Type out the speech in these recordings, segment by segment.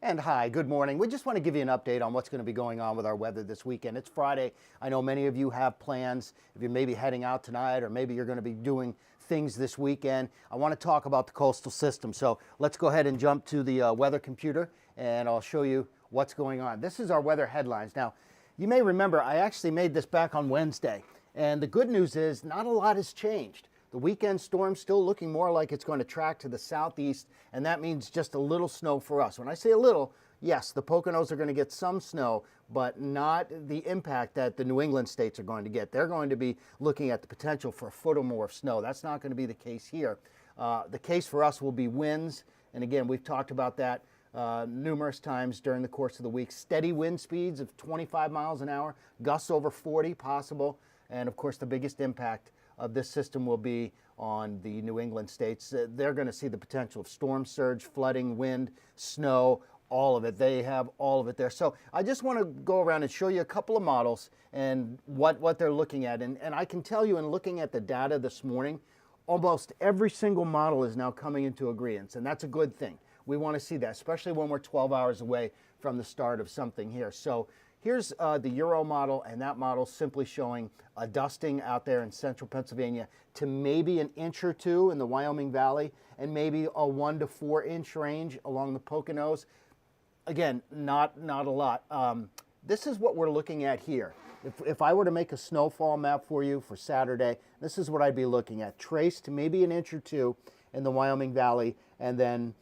And hi, good morning. We just want to give you an update on what's going to be going on with our weather this weekend. It's Friday. I know many of you have plans. If you're maybe heading out tonight or maybe you're going to be doing things this weekend, I want to talk about the coastal system. So let's go ahead and jump to the weather computer and I'll show you what's going on. This is our weather headlines. Now, you may remember I actually made this back on Wednesday. And the good news is not a lot has changed. The weekend storm's still looking more like it's going to track to the southeast, and that means just a little snow for us. When I say a little, yes, the Poconos are going to get some snow, but not the impact that the New England states are going to get. They're going to be looking at the potential for a foot or more of snow. That's not going to be the case here. The case for us will be winds, and again, we've talked about that numerous times during the course of the week. Steady wind speeds of 25 miles an hour, gusts over 40 possible, and of course the biggest impact of this system will be on the New England states. They're going to see the potential of storm surge, flooding, wind, snow, all of it. They have all of it there. So I just want to go around and show you a couple of models and what they're looking at. And I can tell you in looking at the data this morning, almost every single model is now coming into agreement, and that's a good thing. We want to see that, especially when we're 12 hours away from the start of something here. So here's the Euro model, and that model simply showing a dusting out there in central Pennsylvania to maybe an inch or two in the Wyoming Valley and maybe a 1 to 4 inch range along the Poconos. Again, not a lot. This is what we're looking at here. If I were to make a snowfall map for you for Saturday, this is what I'd be looking at. Trace to maybe an inch or two in the Wyoming Valley, and then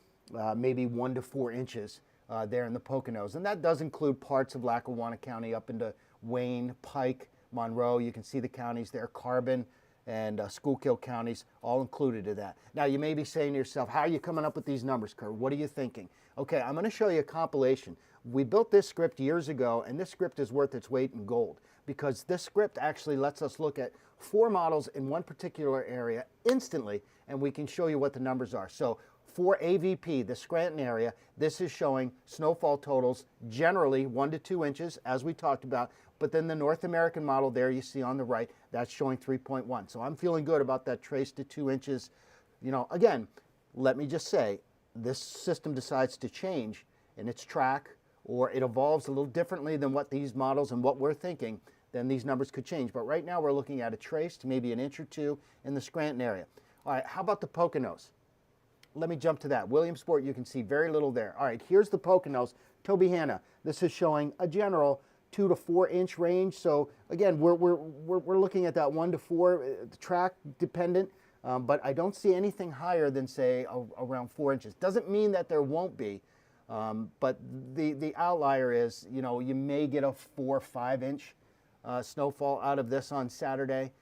maybe 1 to 4 inches there in the Poconos. And that does include parts of Lackawanna County up into Wayne, Pike, Monroe. You can see the counties there, Carbon and Schuylkill counties, all included in that. Now, you may be saying to yourself, how are you coming up with these numbers, Kurt? What are you thinking? Okay, I'm going to show you a compilation. We built this script years ago, and this script is worth its weight in gold because this script actually lets us look at 4 models in one particular area instantly, and we can show you what the numbers are. So for AVP, the Scranton area, this is showing snowfall totals generally 1 to 2 inches, as we talked about. But then the North American model there you see on the right, that's showing 3.1. So I'm feeling good about that trace to 2 inches. You know, again, let me just say, this system decides to change in its track, or it evolves a little differently than what these models and what we're thinking, then these numbers could change. But right now we're looking at a trace to maybe an inch or two in the Scranton area. All right, how about the Poconos? Let me jump to that. Williamsport, you can see very little there. All right, here's the Poconos. Tobyhanna, this is showing a general 2 to 4 inch range. So again, we're looking at that 1 to 4 track dependent, but I don't see anything higher than say around 4 inches. Doesn't mean that there won't be, but the outlier is, you know, you may get a 4 or 5 inch snowfall out of this on Saturday.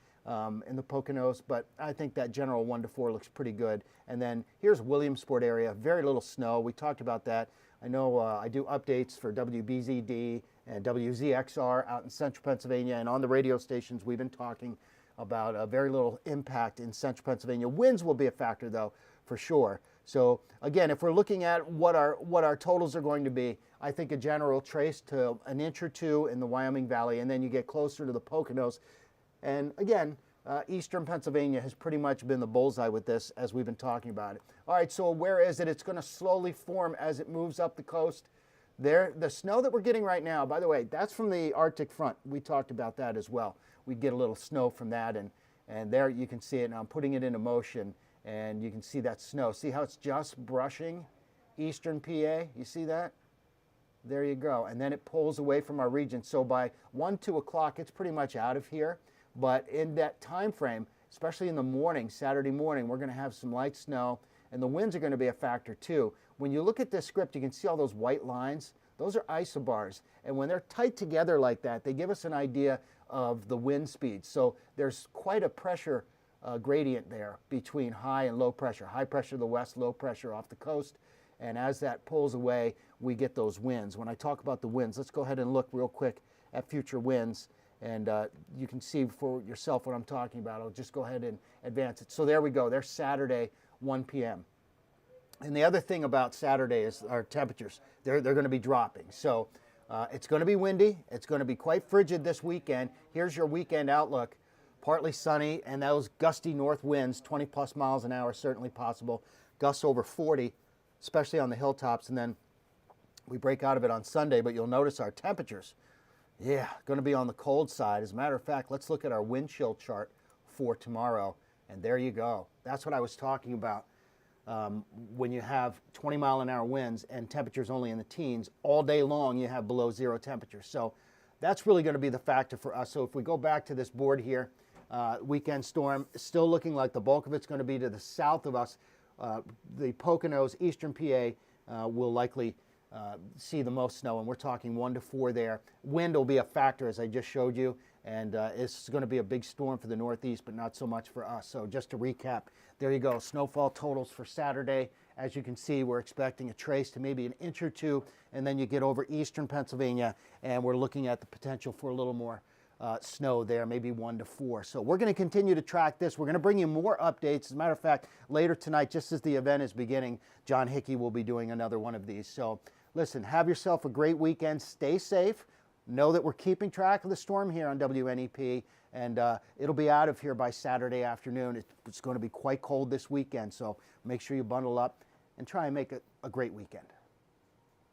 In the Poconos, but I think that general 1 to 4 looks pretty good. And then here's Williamsport area, very little snow. We talked about that. I know I do updates for WBZD and WZXR out in central Pennsylvania, and on the radio stations we've been talking about very little impact in central Pennsylvania. Winds will be a factor though, for sure. So again, if we're looking at what our totals are going to be, I think a general trace to an inch or two in the Wyoming Valley, and then you get closer to the Poconos. And again, eastern Pennsylvania has pretty much been the bullseye with this as we've been talking about it. All right, so where is it? It's going to slowly form as it moves up the coast. There, the snow that we're getting right now, by the way, that's from the Arctic front. We talked about that as well. We get a little snow from that, and there you can see it. Now I'm putting it into motion, and you can see that snow. See how it's just brushing eastern PA? You see that? There you go. And then it pulls away from our region. So by 1, 2 o'clock, it's pretty much out of here. But in that time frame, especially in the morning, Saturday morning, we're going to have some light snow, and the winds are going to be a factor too. When you look at this script, you can see all those white lines. Those are isobars, and when they're tight together like that, they give us an idea of the wind speed. So there's quite a pressure gradient there between high and low pressure. High pressure to the west, low pressure off the coast, and as that pulls away, we get those winds. When I talk about the winds, let's go ahead and look real quick at future winds. And you can see for yourself what I'm talking about. I'll just go ahead and advance it. So there we go. There's Saturday, 1 p.m. And the other thing about Saturday is our temperatures. They're going to be dropping. So it's going to be windy. It's going to be quite frigid this weekend. Here's your weekend outlook. Partly sunny, and those gusty north winds, 20 plus miles an hour, certainly possible. Gusts over 40, especially on the hilltops. And then We break out of it on Sunday, but you'll notice our temperatures, yeah, going to be on the cold side. As a matter of fact, let's look at our wind chill chart for tomorrow, and there you go. That's what I was talking about. When you have 20-mile-an-hour winds and temperatures only in the teens, all day long you have below zero temperatures. So that's really going to be the factor for us. So if we go back to this board here, weekend storm is still looking like the bulk of it's going to be to the south of us. The Poconos, eastern PA, will likely see the most snow, and we're talking 1 to 4 there. Wind will be a factor, as I just showed you, and it's going to be a big storm for the Northeast, but not so much for us. So just to recap, there you go. Snowfall totals for Saturday. As you can see, we're expecting a trace to maybe an inch or two, and then you get over eastern Pennsylvania, and we're looking at the potential for a little more snow there, maybe 1 to 4. So we're going to continue to track this. We're going to bring you more updates. As a matter of fact, later tonight, just as the event is beginning, John Hickey will be doing another one of these. So listen, have yourself a great weekend. Stay safe. Know that we're keeping track of the storm here on WNEP, and it'll be out of here by Saturday afternoon. It's going to be quite cold this weekend, so make sure you bundle up and try and make it a great weekend.